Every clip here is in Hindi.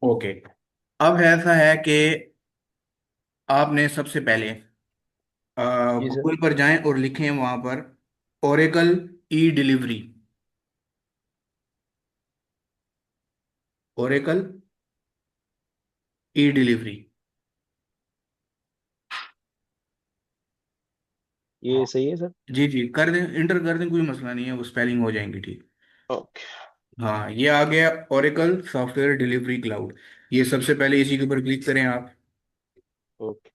ओके। अब ऐसा है कि आपने सबसे पहले जी सर। गूगल पर जाएं और लिखें वहां पर ओरेकल ई डिलीवरी। ओरेकल ई डिलीवरी। ये सही है सर। जी जी, कर दें, इंटर कर दें, कोई मसला नहीं है, वो स्पेलिंग हो जाएंगी ठीक। ओके। हाँ, ये आ गया ओरेकल सॉफ्टवेयर डिलीवरी क्लाउड। ये सबसे पहले इसी के ऊपर क्लिक करें आप। ओके।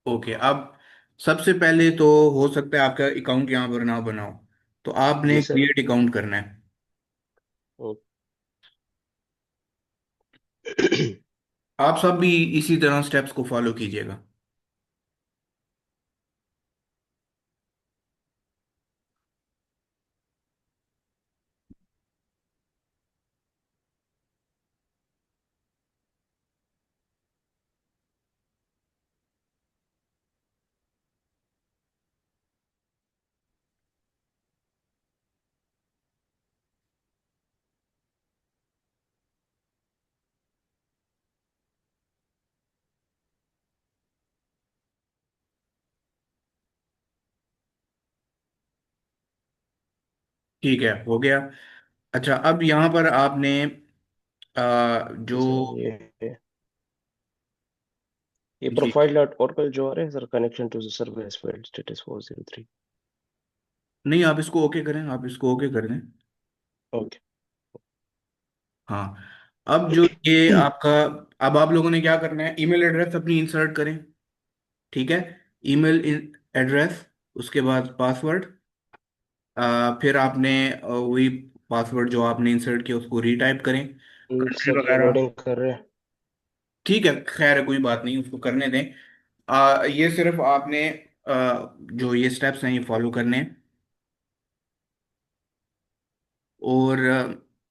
ओके। अब सबसे पहले तो हो सकता है आपका अकाउंट यहाँ पर ना बनाओ, तो जी आपने सर। क्रिएट अकाउंट करना है। ओके। आप सब भी इसी तरह स्टेप्स को फॉलो कीजिएगा। ठीक है, हो गया। अच्छा, अब यहाँ पर आपने जी जो, सर। ये जी, प्रोफाइल डॉट ओरेकल जो आ रहा है sir, connection to service field status 403। नहीं, आप इसको ओके करें, आप इसको ओके कर दें। ओके। हाँ। अब जो ये आपका, अब आप लोगों ने क्या करना है, ईमेल एड्रेस अपनी इंसर्ट करें। ठीक है, ईमेल एड्रेस, उसके बाद पासवर्ड। फिर आपने वही पासवर्ड जो आपने इंसर्ट किया उसको रीटाइप करें, कंट्री सर ये वगैरह। लोडिंग कर रहे हैं। ठीक है, खैर है, कोई बात नहीं, उसको करने दें। ये सिर्फ आपने जो ये स्टेप्स हैं ये फॉलो करने हैं। और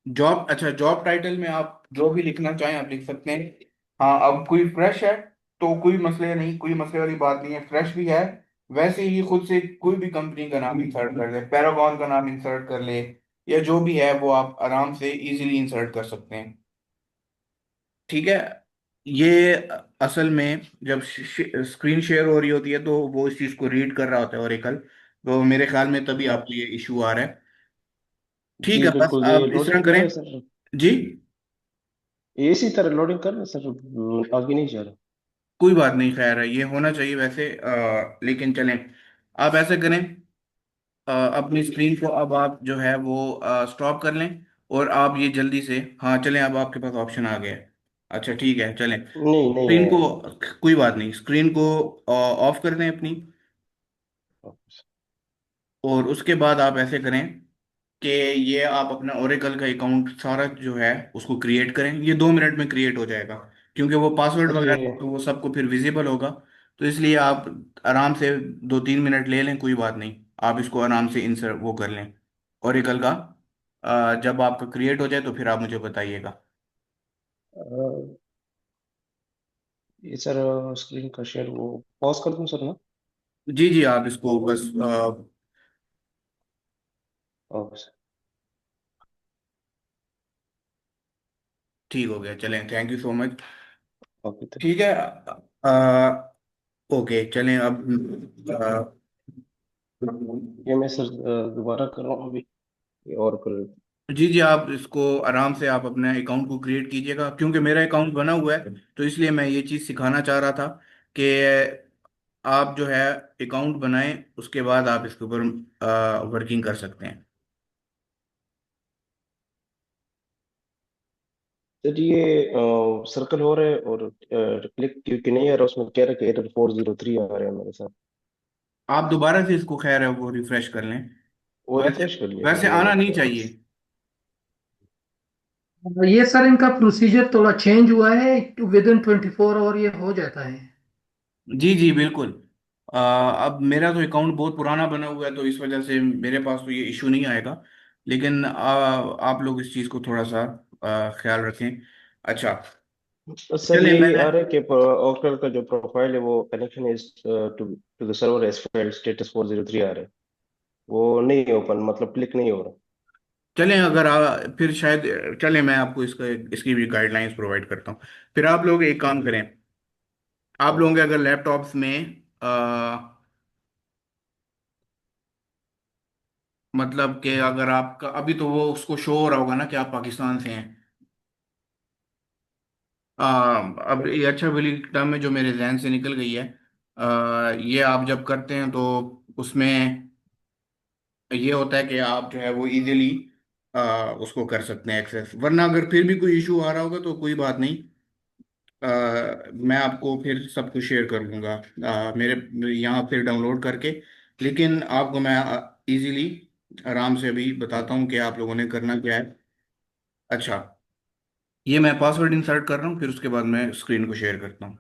जॉब, अच्छा, जॉब टाइटल में आप जो भी लिखना चाहें आप लिख सकते हैं। हाँ, अब कोई फ्रेश है तो कोई मसले नहीं, कोई मसले वाली बात नहीं है, फ्रेश भी है वैसे ही खुद से कोई भी कंपनी का नाम इंसर्ट कर ले, पैरागॉन का नाम इंसर्ट कर ले, या जो भी है वो आप आराम से इजीली इंसर्ट कर सकते हैं। ठीक है। ये असल में जब स्क्रीन शेयर हो रही होती है तो वो इस चीज़ को रीड कर रहा होता है ओरेकल, तो मेरे ख्याल में तभी आपको ये इशू आ रहा है। ठीक जी है, बस बिल्कुल, ये आप इस लोडिंग तरह कर करें। रहे हैं सर। जी, ये इसी तरह लोडिंग कर रहे हैं सर, आगे नहीं जा रहा। कोई बात नहीं, खैर है, ये होना चाहिए वैसे, लेकिन चलें, आप ऐसे करें, अपनी स्क्रीन को अब आप जो है वो स्टॉप कर लें, और आप ये जल्दी से, हाँ चलें, अब आपके पास ऑप्शन आ गया है। अच्छा ठीक है, चलें, नहीं नहीं स्क्रीन है। को, कोई बात नहीं, स्क्रीन को ऑफ कर दें अपनी। और उसके बाद आप ऐसे करें कि ये आप अपना ओरेकल का अकाउंट सारा जो है उसको क्रिएट करें। ये 2 मिनट में क्रिएट हो जाएगा, क्योंकि वो पासवर्ड सर ये वगैरह तो वो सबको फिर विजिबल होगा। तो इसलिए आप आराम से 2-3 मिनट ले लें, कोई बात नहीं, आप इसको आराम से इंसर्ट वो कर लें ओरेकल का। जब आपका क्रिएट हो जाए तो फिर आप मुझे बताइएगा। ये सर स्क्रीन का शेयर वो पॉज कर दूं सर ना? जी जी, आप इसको बस ओके सर। ठीक हो गया, चलें, thank you so much. Okay तो ठीक है। ओके, चलें अब। ये मैं सर दोबारा कर रहा हूँ अभी। ये और कर। जी जी, आप इसको आराम से आप अपने अकाउंट को क्रिएट कीजिएगा, क्योंकि मेरा अकाउंट बना हुआ है तो इसलिए मैं ये चीज़ सिखाना चाह रहा था कि आप जो है अकाउंट बनाएं, उसके बाद आप इसके ऊपर वर्किंग कर सकते हैं। सर ये सर्कल हो रहा है और क्लिक क्योंकि नहीं आ रहा, उसमें कह रहा है कि एरर 403 आ रहा है मेरे साथ। आप दोबारा से इसको खैर है वो रिफ्रेश कर लें। वो वैसे, रिफ्रेश कर लिया सर वैसे मैंने। आना नहीं चाहिए। ये सर इनका प्रोसीजर थोड़ा चेंज हुआ है। विद इन 24 आवर ये हो जाता है। जी जी बिल्कुल। अब मेरा तो अकाउंट बहुत पुराना बना हुआ है तो इस वजह से मेरे पास तो ये इशू नहीं आएगा, लेकिन आप लोग इस चीज़ को थोड़ा सा ख्याल रखें। अच्छा, सर चले यही मैंने, आ रहा है कि ओरेकल का जो प्रोफाइल है वो connection is to to the server as file status 403 आ रहा है, वो नहीं ओपन, मतलब क्लिक नहीं हो रहा। चलें अगर फिर शायद, चलें मैं आपको इसका इसकी भी गाइडलाइंस प्रोवाइड करता हूँ। फिर आप लोग एक काम करें, आप लोगों के अगर लैपटॉप्स में मतलब कि अगर आपका अभी तो वो उसको शो हो रहा होगा ना कि आप पाकिस्तान से हैं। अब ये अच्छा वाली टर्म है जो मेरे जहन से निकल गई है। ये आप जब करते हैं तो उसमें ये होता है कि आप जो है वो इजीली उसको कर सकते हैं एक्सेस, वरना अगर फिर भी कोई इशू आ रहा होगा तो कोई बात नहीं। मैं आपको फिर सब कुछ शेयर कर दूंगा मेरे यहाँ फिर डाउनलोड करके। लेकिन आपको मैं इजीली आराम से अभी बताता हूँ कि आप लोगों ने करना क्या है। अच्छा, ये मैं पासवर्ड इंसर्ट कर रहा हूँ, फिर उसके बाद मैं स्क्रीन को शेयर करता हूँ।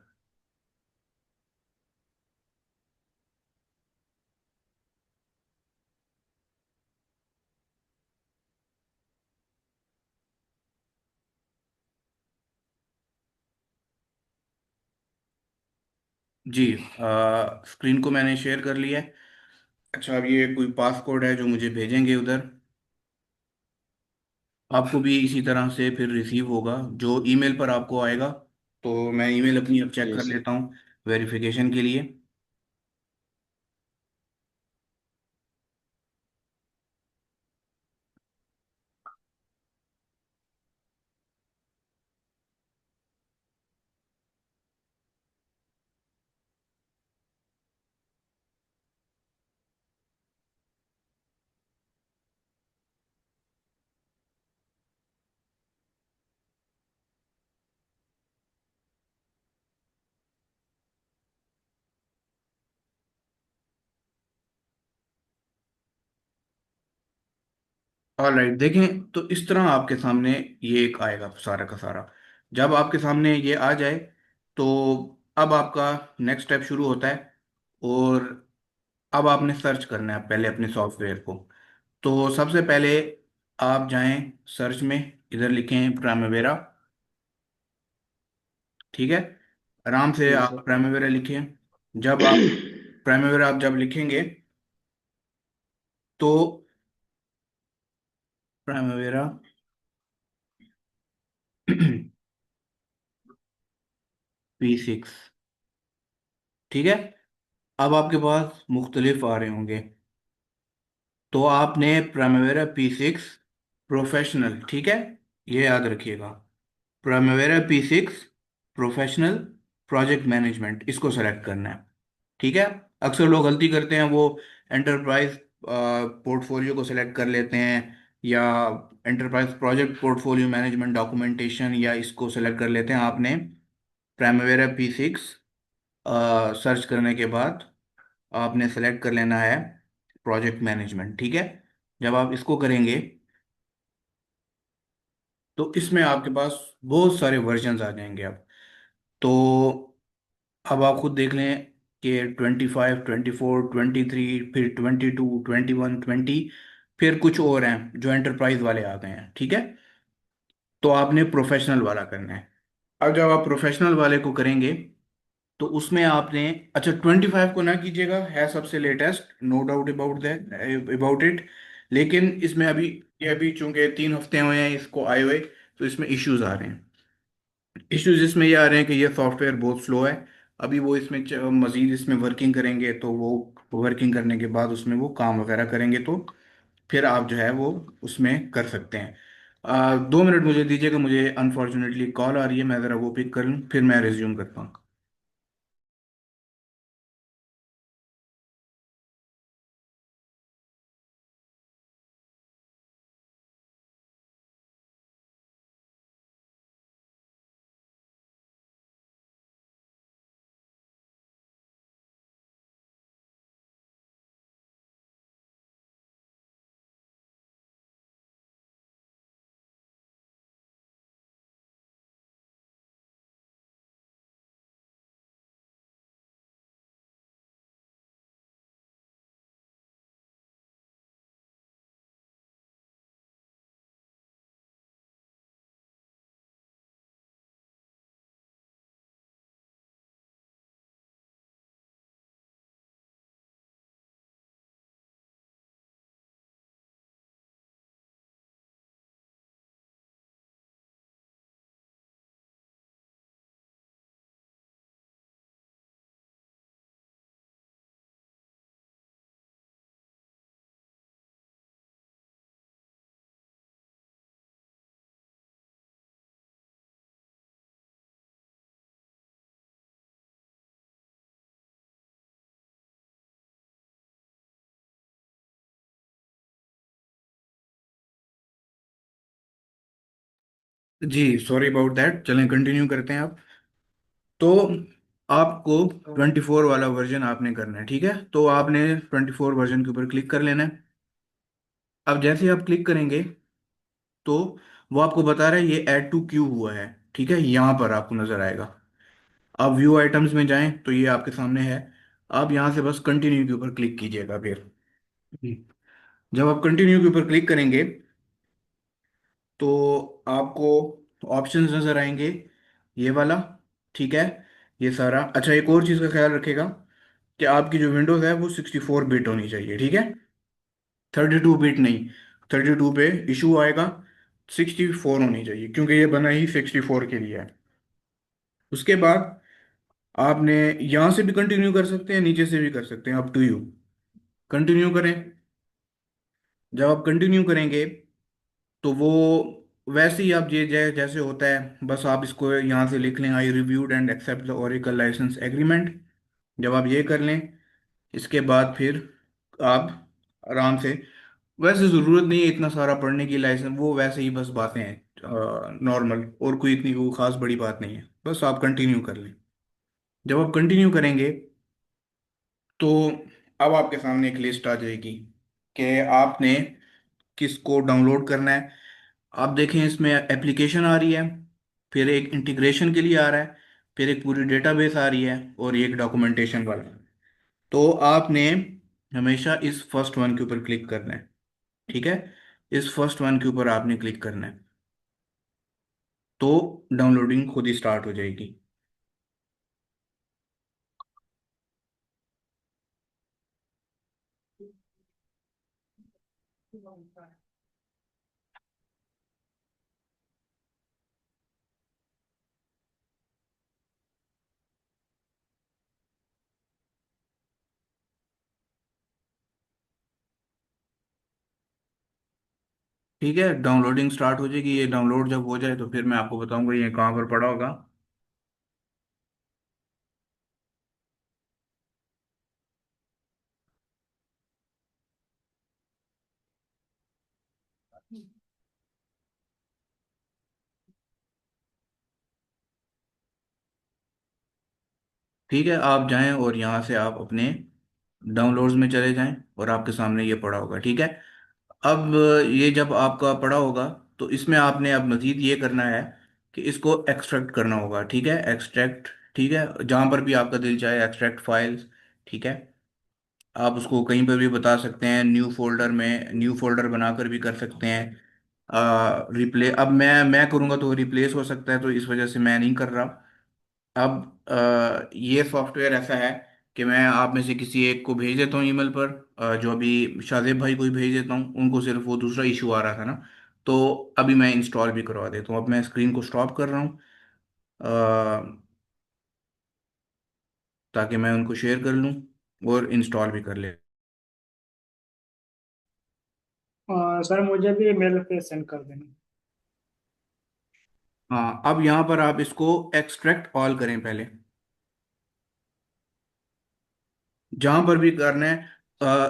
जी, स्क्रीन को मैंने शेयर कर लिया है। अच्छा, अब ये कोई पासकोड है जो मुझे भेजेंगे उधर, आपको भी इसी तरह से फिर रिसीव होगा जो ईमेल पर आपको आएगा। तो मैं ईमेल अपनी अब चेक जी कर सर। लेता हूँ वेरिफिकेशन के लिए। ऑलराइट, देखें तो इस तरह आपके सामने ये एक आएगा सारा का सारा। जब आपके सामने ये आ जाए तो अब आपका नेक्स्ट स्टेप शुरू होता है। और अब आपने सर्च करना है पहले अपने सॉफ्टवेयर को। तो सबसे पहले आप जाएं सर्च में, इधर लिखें प्राइमेवेरा। ठीक है, आराम से जी आप सर। प्राइमेवेरा लिखें। जब आप प्राइमेवेरा आप जब लिखेंगे तो प्राइमेवेरा P6, ठीक है। अब आपके पास मुख्तलिफ आ रहे होंगे, तो आपने प्राइमेवेरा P6 प्रोफेशनल, ठीक है, ये याद रखिएगा। प्राइमेवेरा P6 प्रोफेशनल प्रोजेक्ट मैनेजमेंट, इसको सेलेक्ट करना है। ठीक है। अक्सर लोग गलती करते हैं, वो एंटरप्राइज पोर्टफोलियो को सिलेक्ट कर लेते हैं, या enterprise project portfolio management documentation, या इसको सेलेक्ट कर लेते हैं। आपने प्राइमेवेरा P6 सर्च करने के बाद आपने सेलेक्ट कर लेना है प्रोजेक्ट मैनेजमेंट, ठीक है। जब आप इसको करेंगे तो इसमें आपके पास बहुत सारे वर्जन्स आ जाएंगे। तो अब आप खुद देख लें कि 25, 24, 23, फिर 22, 21, 20, फिर कुछ और हैं जो एंटरप्राइज वाले आ गए हैं, ठीक है। तो आपने प्रोफेशनल वाला करना है। अब जब आप प्रोफेशनल वाले को करेंगे तो उसमें आपने, अच्छा 25 को ना कीजिएगा, है सबसे latest, no doubt about that about it. लेकिन इसमें अभी, ये अभी चूंकि 3 हफ्ते हुए हैं इसको आए हुए, तो इसमें इश्यूज आ रहे हैं। इश्यूज इसमें ये आ रहे हैं कि ये सॉफ्टवेयर बहुत स्लो है। अभी वो इसमें मजीद इसमें वर्किंग करेंगे, तो वो वर्किंग करने के बाद उसमें वो काम वगैरह करेंगे, तो फिर आप जो है वो उसमें कर सकते हैं। 2 मिनट मुझे दीजिएगा, मुझे अनफॉर्चुनेटली कॉल आ रही है, मैं ज़रा वो पिक कर लूँ फिर मैं रिज्यूम करता हूँ। जी सॉरी अबाउट दैट, चलें कंटिन्यू करते हैं आप। तो आपको 24 वाला वर्जन आपने करना है, ठीक है। तो आपने 24 वर्जन के ऊपर क्लिक कर लेना है। अब जैसे ही आप क्लिक करेंगे तो वो आपको बता रहा है ये ऐड टू क्यू हुआ है, ठीक है, यहाँ पर आपको नजर आएगा। आप व्यू आइटम्स में जाएं तो ये आपके सामने है। आप यहाँ से बस कंटिन्यू के ऊपर क्लिक कीजिएगा फिर। जब आप कंटिन्यू के ऊपर क्लिक करेंगे तो आपको ऑप्शंस नजर आएंगे, ये वाला, ठीक है। ये सारा अच्छा, एक और चीज़ का ख्याल रखेगा कि आपकी जो विंडोज़ है वो 64 बिट होनी चाहिए, ठीक है, 32 बिट नहीं। 32 पे इशू आएगा, 64 होनी चाहिए क्योंकि ये बना ही 64 के लिए है। उसके बाद आपने यहाँ से भी कंटिन्यू कर सकते हैं, नीचे से भी कर सकते हैं, अप टू यू। कंटिन्यू करें। जब आप कंटिन्यू करेंगे तो वो वैसे ही आप ये जैसे होता है, बस आप इसको यहाँ से लिख लें, I reviewed and accept the Oracle licence agreement. जब आप ये कर लें, इसके बाद फिर आप आराम से, वैसे ज़रूरत नहीं है इतना सारा पढ़ने की लाइसेंस, वो वैसे ही बस बातें हैं नॉर्मल, और कोई इतनी वो खास बड़ी बात नहीं है, बस आप कंटिन्यू कर लें। जब आप कंटिन्यू करेंगे तो अब आपके सामने एक लिस्ट आ जाएगी कि आपने किसको डाउनलोड करना है। आप देखें इसमें एप्लीकेशन आ रही है, फिर एक इंटीग्रेशन के लिए आ रहा है, फिर एक पूरी डेटाबेस आ रही है, और ये एक डॉक्यूमेंटेशन वाला है। तो आपने हमेशा इस फर्स्ट वन के ऊपर क्लिक करना है, ठीक है। इस फर्स्ट वन के ऊपर आपने क्लिक करना है, तो डाउनलोडिंग खुद ही स्टार्ट हो जाएगी। ठीक है, डाउनलोडिंग स्टार्ट हो जाएगी। ये डाउनलोड जब हो जाए तो फिर मैं आपको बताऊंगा ये कहाँ पर पड़ा होगा। ठीक है, आप जाएं और यहाँ से आप अपने डाउनलोड्स में चले जाएं और आपके सामने ये पड़ा होगा, ठीक है। अब ये जब आपका पड़ा होगा तो इसमें आपने अब मजीद ये करना है कि इसको एक्सट्रैक्ट करना होगा, ठीक है, एक्सट्रैक्ट, ठीक है, जहाँ पर भी आपका दिल चाहे एक्सट्रैक्ट फाइल्स, ठीक है। आप उसको कहीं पर भी बता सकते हैं, न्यू फोल्डर में न्यू फोल्डर बनाकर भी कर सकते हैं। अब मैं करूँगा तो रिप्लेस हो सकता है, तो इस वजह से मैं नहीं कर रहा। अब ये सॉफ्टवेयर ऐसा है कि मैं आप में से किसी एक को भेज देता हूँ ईमेल पर, जो अभी शादेब भाई को ही भेज देता हूँ, उनको सिर्फ वो दूसरा इशू आ रहा था ना, तो अभी मैं इंस्टॉल भी करवा देता हूँ। अब मैं स्क्रीन को स्टॉप कर रहा हूँ ताकि मैं उनको शेयर कर लूँ और इंस्टॉल भी कर ले। सर मुझे भी मेल पे सेंड कर देना। हाँ, अब यहाँ पर आप इसको एक्सट्रैक्ट ऑल करें पहले, जहां पर भी करना है।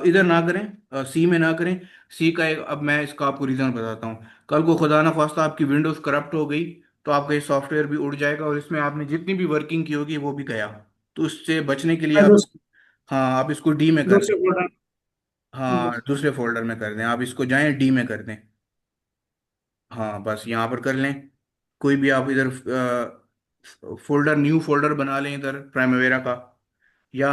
इधर ना करें, सी में ना करें। सी का एक, अब मैं इसका आपको रीज़न बताता हूँ। कल को खुदा ना खास्ता आपकी विंडोज़ करप्ट हो गई तो आपका ये सॉफ्टवेयर भी उड़ जाएगा और इसमें आपने जितनी भी वर्किंग की होगी वो भी गया। तो उससे बचने के लिए मैं आप, हाँ, आप इसको डी में कर दें। दूसरे फोल्डर। ठीक है हाँ, सर। दूसरे फोल्डर में कर दें, आप इसको जाएं डी में कर दें। हाँ, बस यहाँ पर कर लें। कोई भी आप इधर फोल्डर, न्यू फोल्डर बना लें इधर प्राइमवेरा का, या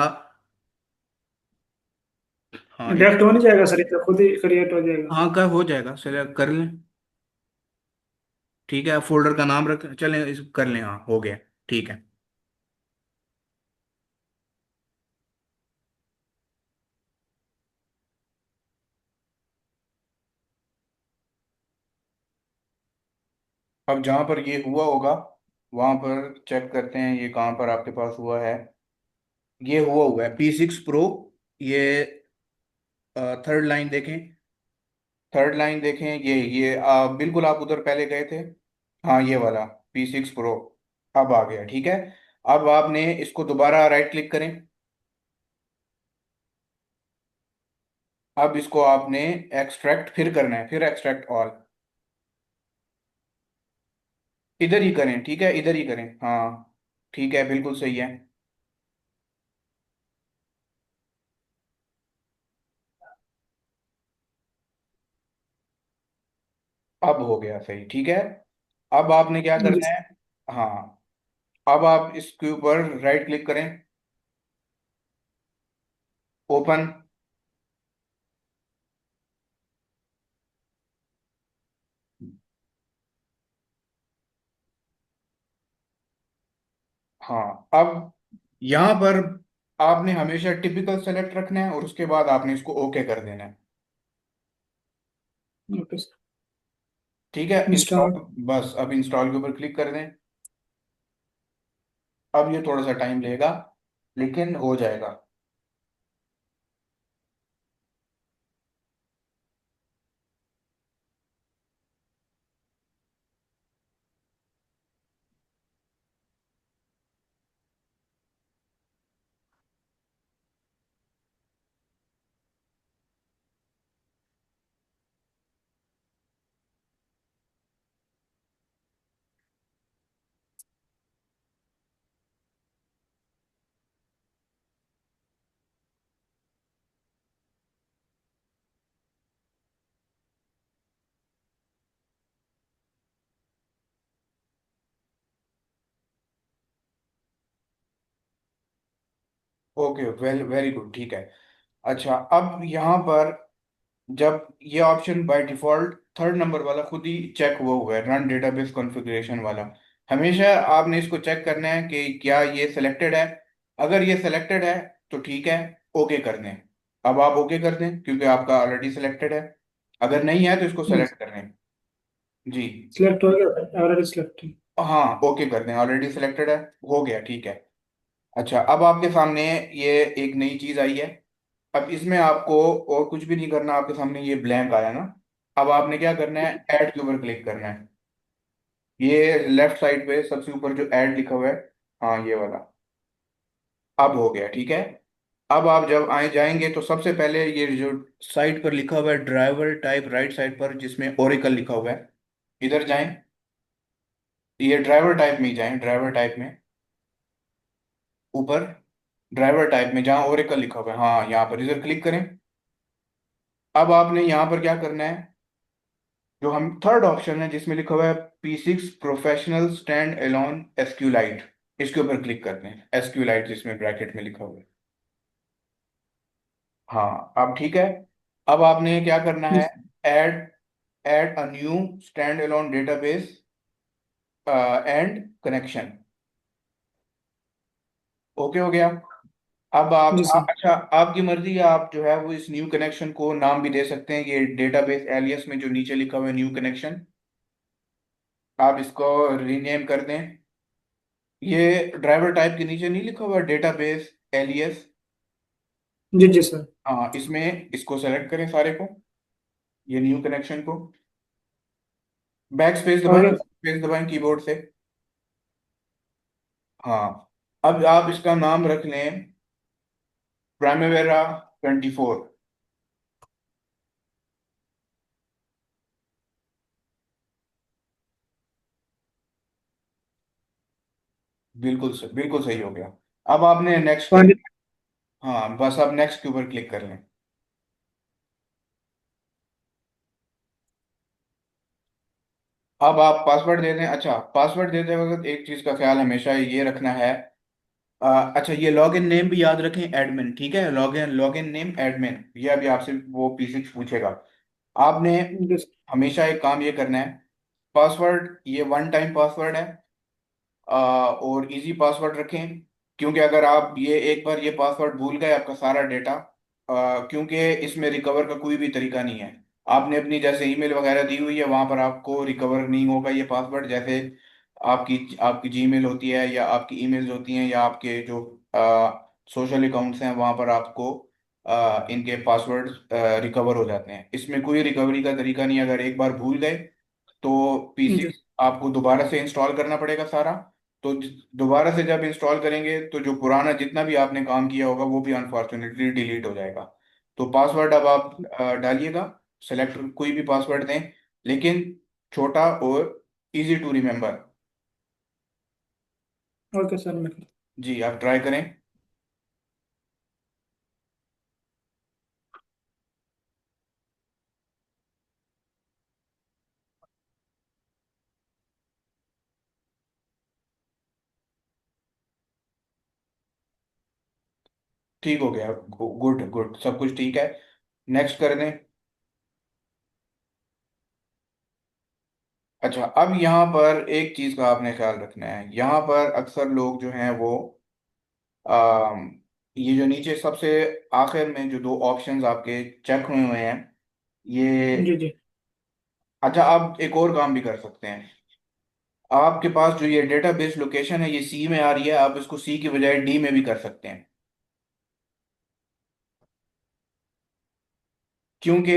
हाँ ड्राफ्ट हो नहीं जाएगा सर, ये खुद ही क्रिएट हो जाएगा। हाँ का हो जाएगा, सेलेक्ट कर लें। ठीक है, फोल्डर का नाम रख चलें, इस कर लें, हाँ हो गया, ठीक है। अब जहाँ पर ये हुआ होगा वहाँ पर चेक करते हैं ये कहाँ पर आपके पास हुआ है। ये हुआ है P6 Pro। ये थर्ड लाइन देखें, थर्ड लाइन देखें, ये बिल्कुल आप उधर पहले गए थे। हाँ, ये वाला P6 Pro अब आ गया, ठीक है। अब आपने इसको दोबारा राइट क्लिक करें। अब इसको आपने एक्सट्रैक्ट फिर करना है, फिर एक्सट्रैक्ट ऑल। इधर ही करें, ठीक है, इधर ही करें, हाँ ठीक है, बिल्कुल सही है। अब हो गया सही, ठीक है। अब आपने क्या जी करना है, हाँ, अब आप इसके ऊपर राइट क्लिक करें, ओपन। हाँ, अब यहाँ पर आपने हमेशा टिपिकल सेलेक्ट रखना है और उसके बाद आपने इसको ओके कर देना है। Okay sir. ठीक है, इंस्टॉल, इंस्टॉल। बस अब इंस्टॉल के ऊपर क्लिक कर दें। अब ये थोड़ा सा टाइम लेगा, लेकिन हो जाएगा। ओके, वेल, वेरी गुड, ठीक है। अच्छा, अब यहाँ पर जब ये option by default third number वाला खुद ही चेक हुआ है, रन डेटाबेस कॉन्फ़िगरेशन वाला, हमेशा आपने इसको चेक करना है कि क्या ये सिलेक्टेड है। अगर ये सिलेक्टेड है तो ठीक है, ओके कर दें। अब आप ओके कर दें क्योंकि आपका ऑलरेडी सिलेक्टेड है। अगर नहीं है तो इसको सेलेक्ट कर लें। जी, सिलेक्ट हो गया, ऑलरेडी सिलेक्ट। हाँ, ओके कर दें, ऑलरेडी सिलेक्टेड है, हो गया, ठीक है। अच्छा, अब आपके सामने ये एक नई चीज आई है। अब इसमें आपको और कुछ भी नहीं करना, आपके सामने ये ब्लैंक आया ना। अब आपने क्या करना है, ऐड के ऊपर क्लिक करना है। ये लेफ्ट साइड पे सबसे ऊपर जो ऐड लिखा हुआ है, हाँ ये वाला। अब हो गया, ठीक है। अब आप जब आए जाएंगे तो सबसे पहले ये जो साइड पर लिखा हुआ है ड्राइवर टाइप, राइट साइड पर जिसमें ओरेकल लिखा हुआ है, इधर जाएं। ये ड्राइवर टाइप में ही जाएं, ड्राइवर टाइप में ऊपर, ड्राइवर टाइप में जहाँ ओरेकल लिखा हुआ है, हाँ यहाँ पर इधर क्लिक करें। अब आपने यहाँ पर क्या करना है, जो हम थर्ड ऑप्शन है जिसमें लिखा हुआ है P6 professional stand alone SQLite, इसके ऊपर क्लिक करते हैं, एसक्यूलाइट जिसमें ब्रैकेट में लिखा हुआ है। हाँ, अब ठीक है। अब आपने क्या करना है, add add a new stand alone database and connection, okay हो गया। अब जी सर। अच्छा, आपकी मर्जी है, आप जो है वो इस न्यू कनेक्शन को नाम भी दे सकते हैं, ये डेटाबेस एलियस में जो नीचे लिखा हुआ है न्यू कनेक्शन, आप इसको रीनेम कर दें। ये ड्राइवर टाइप के नीचे नहीं लिखा हुआ डेटाबेस एलियस, जी जी सर। हाँ, इसमें इसको सेलेक्ट करें सारे को, ये न्यू कनेक्शन को, बैक स्पेस हो दबाएं, गया। स्पेस दबाएं कीबोर्ड से। हाँ, अब आप इसका नाम रख लें प्राइमेवेरा 24। बिल्कुल सही हो गया। अब आपने नेक्स्ट कर, 20। हाँ बस अब नेक्स्ट के ऊपर क्लिक कर लें। अब आप पासवर्ड दे दें। अच्छा, पासवर्ड देते वक्त एक चीज़ का ख्याल हमेशा ये रखना है, अच्छा, ये लॉगिन नेम भी याद रखें, एडमिन, ठीक है, लॉगिन लॉगिन नेम एडमिन, ये अभी आपसे वो P6 पूछेगा। आपने जी सर। हमेशा एक काम ये करना है, पासवर्ड ये वन टाइम पासवर्ड है, और इजी पासवर्ड रखें, क्योंकि अगर आप ये एक बार ये पासवर्ड भूल गए, आपका सारा डेटा, क्योंकि इसमें रिकवर का कोई भी तरीका नहीं है। आपने अपनी जैसे ईमेल वगैरह दी हुई है वहां पर आपको रिकवर नहीं होगा ये पासवर्ड, जैसे आपकी आपकी जीमेल होती है या आपकी ईमेल्स होती हैं या आपके जो सोशल अकाउंट्स हैं वहां पर आपको इनके पासवर्ड रिकवर हो जाते हैं। इसमें कोई रिकवरी का तरीका नहीं है, अगर एक बार भूल गए तो जी। P6 आपको दोबारा से इंस्टॉल करना पड़ेगा सारा। तो दोबारा से जब इंस्टॉल करेंगे तो जो पुराना जितना भी आपने काम किया होगा वो भी अनफॉर्चुनेटली डिलीट हो जाएगा। तो पासवर्ड अब आप डालिएगा, सेलेक्ट कोई भी पासवर्ड दें, लेकिन छोटा और easy to remember. Okay sir मैं जी आप ट्राई करें। ठीक हो गया, गुड गुड, सब कुछ ठीक है। नेक्स्ट कर दें। अच्छा, अब यहाँ पर एक चीज का आपने ख्याल रखना है। यहाँ पर अक्सर लोग जो हैं वो अम, ये जो नीचे सबसे आखिर में जो दो ऑप्शंस आपके चेक हुए हुए हैं ये। जी जी। अच्छा, आप एक और काम भी कर सकते हैं। आपके पास जो ये डेटाबेस लोकेशन है ये सी में आ रही है, आप इसको सी की बजाय डी में भी कर सकते हैं। क्योंकि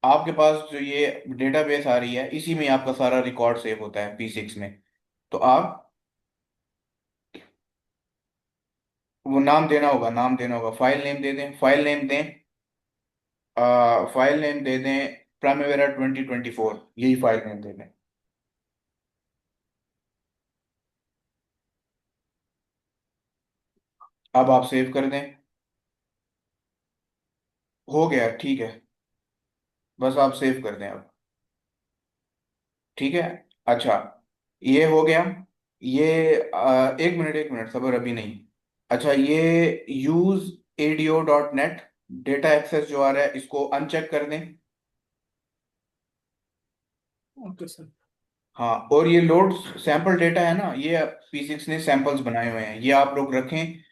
आपके पास जो ये डेटाबेस आ रही है इसी में आपका सारा रिकॉर्ड सेव होता है P6 में। तो आप वो नाम देना होगा, नाम देना होगा, फाइल नेम दे दें, फाइल नेम दें, फाइल नेम दे दें प्राइमेवेरा 2024, यही फाइल नेम दे दें। अब आप सेव कर दें। हो गया, ठीक है। बस आप सेव कर दें अब। ठीक है। अच्छा, ये हो गया। ये एक मिनट, एक मिनट, सबर अभी नहीं। अच्छा, ये यूज ADO.net डेटा एक्सेस जो आ रहा है इसको अनचेक कर दें। Okay sir. हाँ, और ये लोड सैंपल डेटा है ना, ये P6 ने सैंपल्स बनाए हुए हैं, ये आप लोग रखें।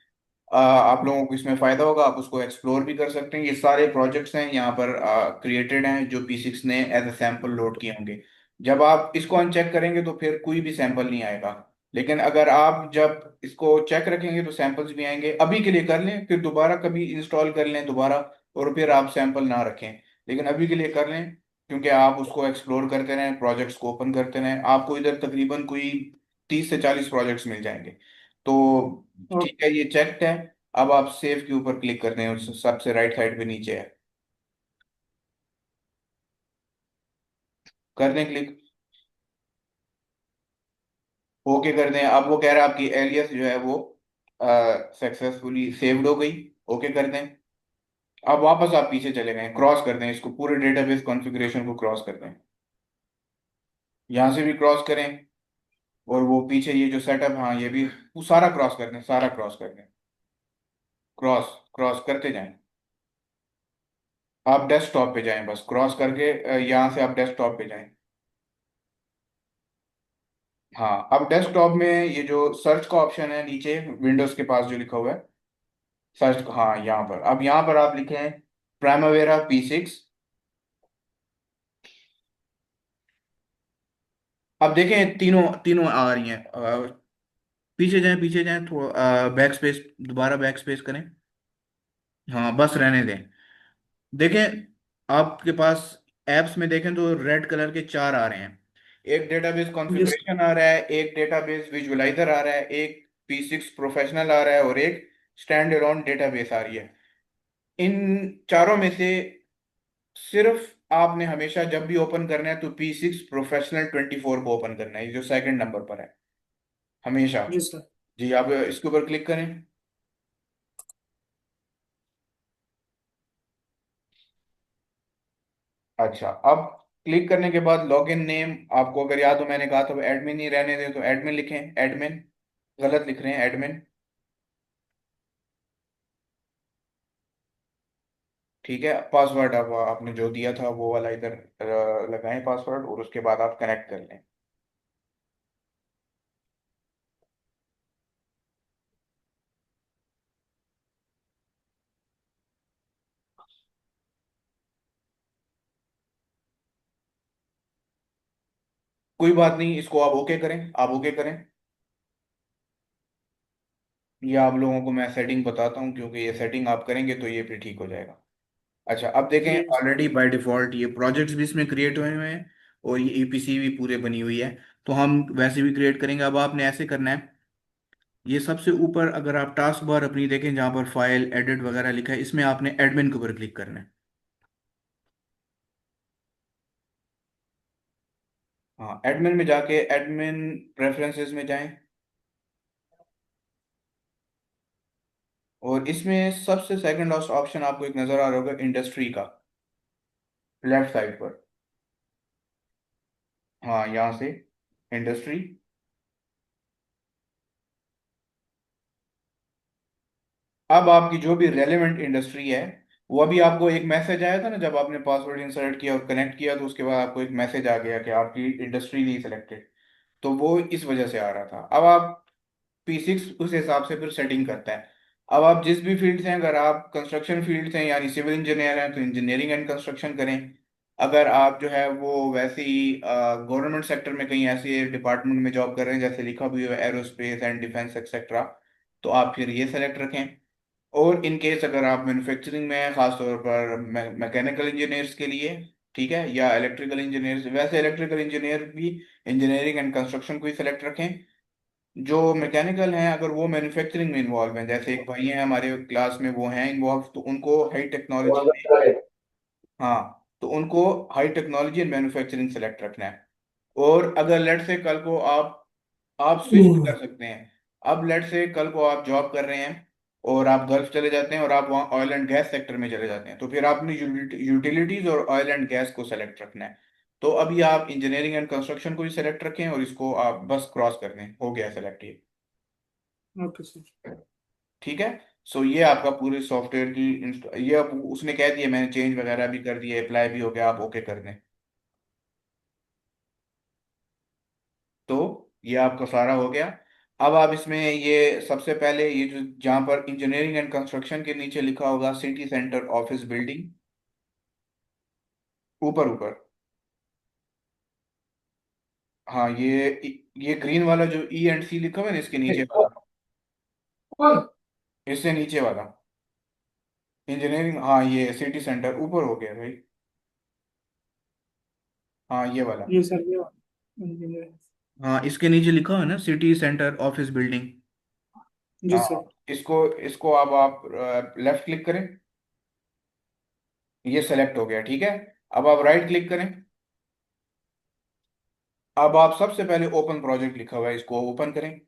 आप लोगों को इसमें फायदा होगा, आप उसको एक्सप्लोर भी कर सकते हैं। ये सारे प्रोजेक्ट्स हैं यहाँ पर क्रिएटेड हैं जो P6 ने एज ए सैंपल लोड किए होंगे। जब आप इसको अनचेक करेंगे तो फिर कोई भी सैंपल नहीं आएगा। लेकिन अगर आप जब इसको चेक रखेंगे तो सैंपल्स भी आएंगे। अभी के लिए कर लें, फिर दोबारा कभी इंस्टॉल कर लें दोबारा, और फिर आप सैंपल ना रखें। लेकिन अभी के लिए कर लें, क्योंकि आप उसको एक्सप्लोर करते रहें, प्रोजेक्ट्स को ओपन करते रहें, आपको इधर तकरीबन कोई 30 से 40 प्रोजेक्ट्स मिल जाएंगे। तो ओ- ठीक है, ये चेक्ड है। अब आप सेव के ऊपर क्लिक करते हैं, उस सबसे राइट साइड पे नीचे है, कर दें क्लिक। ओके कर दें। अब वो कह रहा है आपकी एलियस जो है वो सक्सेसफुली सेव्ड हो गई। ओके कर दें। अब वापस आप पीछे चले गए, क्रॉस कर दें इसको, पूरे डेटाबेस कॉन्फ़िगरेशन को क्रॉस कर दें। यहाँ से भी क्रॉस करें, और वो पीछे ये जो सेटअप, हाँ ये भी वो सारा क्रॉस कर दें, सारा क्रॉस कर दें। क्रॉस क्रॉस करते जाएं। आप डेस्कटॉप पे जाएं, बस क्रॉस करके यहाँ से आप डेस्कटॉप पे जाएं। हाँ, अब डेस्कटॉप में ये जो सर्च का ऑप्शन है नीचे विंडोज के पास जो लिखा हुआ है सर्च, हाँ यहाँ पर, अब यहाँ पर आप लिखें प्राइमावेरा P6। अब देखें तीनों तीनों आ रही हैं। पीछे जाएं, पीछे जाएं, थोड़ा बैक स्पेस, दोबारा बैक स्पेस करें। हाँ बस रहने दें। देखें आपके पास एप्स में देखें तो रेड कलर के चार आ रहे हैं। एक डेटाबेस जी सर। कॉन्फ़िगरेशन आ रहा है, एक डेटाबेस विजुअलाइजर आ रहा है, एक P6 प्रोफेशनल आ रहा है, और एक स्टैंड अलोन डेटाबेस आ रही है। इन चारों में से सिर्फ आपने हमेशा जब भी ओपन करना है तो P6 प्रोफेशनल 24 को ओपन करना है, ये जो सेकंड नंबर पर है, हमेशा। जी सर। जी आप इसके ऊपर क्लिक करें। अच्छा, अब क्लिक करने के बाद लॉगिन नेम आपको अगर याद हो, मैंने कहा था एडमिन ही रहने दें, तो एडमिन लिखें, एडमिन। गलत लिख रहे हैं, एडमिन। ठीक है, पासवर्ड अब आपने जो दिया था वो वाला इधर लगाएं पासवर्ड, और उसके बाद आप कनेक्ट कर लें। कोई बात नहीं, इसको आप ओके करें, आप ओके करें। ये आप लोगों को मैं सेटिंग बताता हूँ, क्योंकि ये सेटिंग आप करेंगे तो ये फिर ठीक हो जाएगा। अच्छा, अब देखें जी ऑलरेडी बाय डिफॉल्ट ये प्रोजेक्ट्स भी इसमें क्रिएट हुए हुए हैं, और ये EPC भी पूरे बनी हुई है। तो हम वैसे भी क्रिएट करेंगे। अब आपने ऐसे करना है, ये सबसे ऊपर अगर आप टास्क बार अपनी देखें जहाँ पर फाइल एडिट वगैरह लिखा है, इसमें आपने एडमिन के ऊपर क्लिक करना है। हाँ, एडमिन में जाके एडमिन प्रेफरेंसेस में जाएं। और इसमें सबसे सेकंड ऑप्शन आपको एक नजर आ रहा होगा इंडस्ट्री का, लेफ्ट साइड पर। हाँ, यहाँ से इंडस्ट्री। अब आपकी जो भी रेलेवेंट इंडस्ट्री है, वो अभी आपको एक मैसेज आया था ना जब आपने पासवर्ड इंसर्ट किया और कनेक्ट किया, तो उसके बाद आपको एक मैसेज आ गया कि आपकी इंडस्ट्री नहीं सिलेक्टेड। तो वो इस वजह से आ रहा था। अब आप P6 उस हिसाब से फिर सेटिंग करता है। अब आप जिस भी फील्ड से हैं, अगर आप कंस्ट्रक्शन फील्ड से हैं यानी सिविल इंजीनियर हैं तो इंजीनियरिंग एंड कंस्ट्रक्शन करें। अगर आप जो है वो वैसे ही गवर्नमेंट सेक्टर में कहीं ऐसे डिपार्टमेंट में जॉब कर रहे हैं जैसे लिखा भी हुआ है एरोस्पेस एंड डिफेंस एक्सेट्रा, तो आप फिर ये सेलेक्ट रखें। और इन केस अगर आप मैन्युफैक्चरिंग में हैं, खासतौर पर मैकेनिकल इंजीनियर्स के लिए, ठीक है, या इलेक्ट्रिकल इंजीनियर्स, वैसे इलेक्ट्रिकल इंजीनियर भी इंजीनियरिंग एंड कंस्ट्रक्शन को ही सेलेक्ट रखें। जो मैकेनिकल हैं अगर वो मैन्युफैक्चरिंग में इन्वॉल्व हैं, जैसे एक भाई हैं हमारे क्लास में वो हैं इन्वॉल्व, तो उनको हाई टेक्नोलॉजी में, हाँ, तो उनको high technology and manufacturing select रखना है। और अगर लेट से कल को आप स्विच भी कर सकते हैं। अब लेट से कल को आप जॉब कर रहे हैं और आप गल्फ चले जाते हैं और आप वहाँ ऑयल एंड गैस सेक्टर में चले जाते हैं, तो फिर आपने यूटिलिटीज और ऑयल एंड गैस को सेलेक्ट रखना है। तो अभी आप इंजीनियरिंग एंड कंस्ट्रक्शन को ही सेलेक्ट रखें और इसको आप बस क्रॉस कर दें, हो गया सेलेक्ट ये। Okay sir. ठीक है। सो ये आपका पूरे सॉफ्टवेयर की ये अब उसने कह दिया, मैंने चेंज वगैरह भी कर दिया, अप्लाई भी हो गया, आप ओके कर दें। तो ये आपका सारा हो गया। अब आप इसमें ये सबसे पहले ये जो जहाँ पर इंजीनियरिंग एंड कंस्ट्रक्शन के नीचे लिखा होगा सिटी सेंटर ऑफिस बिल्डिंग, ऊपर ऊपर। हाँ, ये ग्रीन वाला जो E&C लिखा हुआ है ना, इसके नीचे वाला, इससे नीचे वाला इंजीनियरिंग, हाँ ये सिटी सेंटर ऊपर हो गया भाई। हाँ, ये वाला। जी सर, ये इंजीनियर। हाँ, इसके नीचे लिखा हुआ है ना सिटी सेंटर ऑफिस बिल्डिंग। जी हाँ, सर। इसको इसको अब आप लेफ्ट क्लिक करें। ये सेलेक्ट हो गया, ठीक है। अब आप राइट क्लिक करें। अब आप सबसे पहले ओपन प्रोजेक्ट लिखा हुआ है, इसको ओपन करें।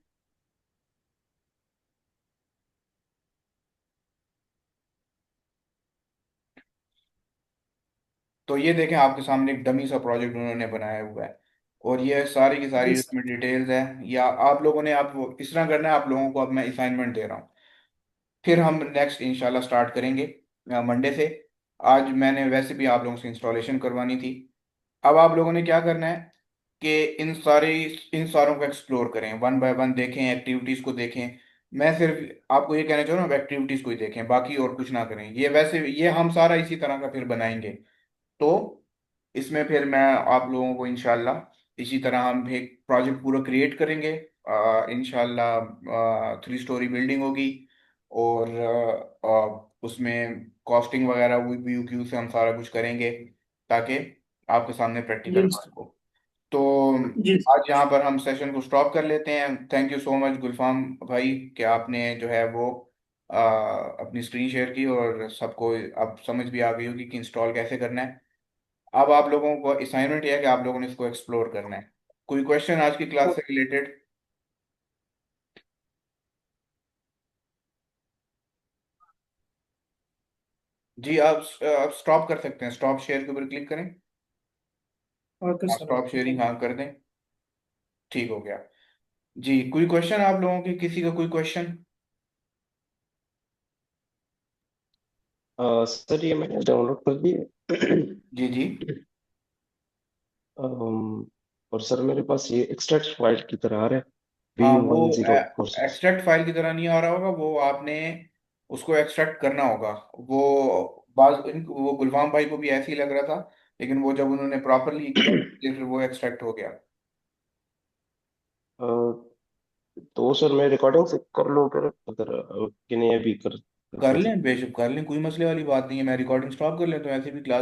तो ये देखें आपके सामने एक डमी सा प्रोजेक्ट उन्होंने बनाया हुआ है। और ये सारी की सारी जी इसमें सर। डिटेल्स है, या आप लोगों ने आप इस तरह करना है, आप लोगों को अब मैं असाइनमेंट दे रहा हूँ। फिर हम नेक्स्ट इंशाल्लाह स्टार्ट करेंगे मंडे से। आज मैंने वैसे भी आप लोगों से इंस्टॉलेशन करवानी थी। अब आप लोगों ने क्या करना है कि इन सारों को एक्सप्लोर करें, वन बाय वन देखें, एक्टिविटीज को देखें। मैं सिर्फ आपको ये कहना चाह रहा हूँ एक्टिविटीज को ही देखें, बाकी और कुछ ना करें। ये वैसे ये हम सारा इसी तरह का फिर बनाएंगे। तो इसमें फिर मैं आप लोगों को इंशाल्लाह इसी तरह हम एक प्रोजेक्ट पूरा क्रिएट करेंगे। इंशाल्लाह 3 स्टोरी बिल्डिंग होगी। और उसमें कॉस्टिंग वगैरह व्यू से हम सारा कुछ करेंगे, ताकि आपके सामने प्रैक्टिकल जी वर्क सर। हो। तो जी आज यहाँ पर हम सेशन को स्टॉप कर लेते हैं। थैंक यू सो मच गुलफाम भाई कि आपने जो है वो अपनी स्क्रीन शेयर की और सबको अब समझ भी आ गई होगी कि इंस्टॉल कैसे करना है। अब आप लोगों को असाइनमेंट यह है कि आप लोगों ने इसको एक्सप्लोर करना है। कोई क्वेश्चन आज की क्लास से रिलेटेड? जी, आप स्टॉप कर सकते हैं, स्टॉप शेयर के ऊपर क्लिक करें। ओके हाँ, सर। स्टॉप शेयरिंग हाँ कर दें। ठीक हो गया। जी, कोई क्वेश्चन आप लोगों के, किसी का कोई क्वेश्चन? सर ये मैंने डाउनलोड कर दिए। जी जी। और सर मेरे पास ये एक्सट्रैक्ट फाइल की तरह आ रहा है, बी हाँ, वो 10 4 6। एक्सट्रैक्ट फाइल की तरह नहीं आ रहा होगा, वो आपने उसको एक्सट्रैक्ट करना होगा। वो वो गुलफाम भाई को भी ऐसे ही लग रहा था, लेकिन वो जब उन्होंने प्रॉपरली किया फिर वो एक्सट्रैक्ट हो गया। तो सर मैं रिकॉर्डिंग से कर लूँ फिर अगर कि नहीं अभी कर कर करते हैं सर। लें, बेशक कर लें, कोई मसले वाली बात नहीं है। मैं रिकॉर्डिंग स्टॉप कर लेता हूँ, ऐसे भी क्लास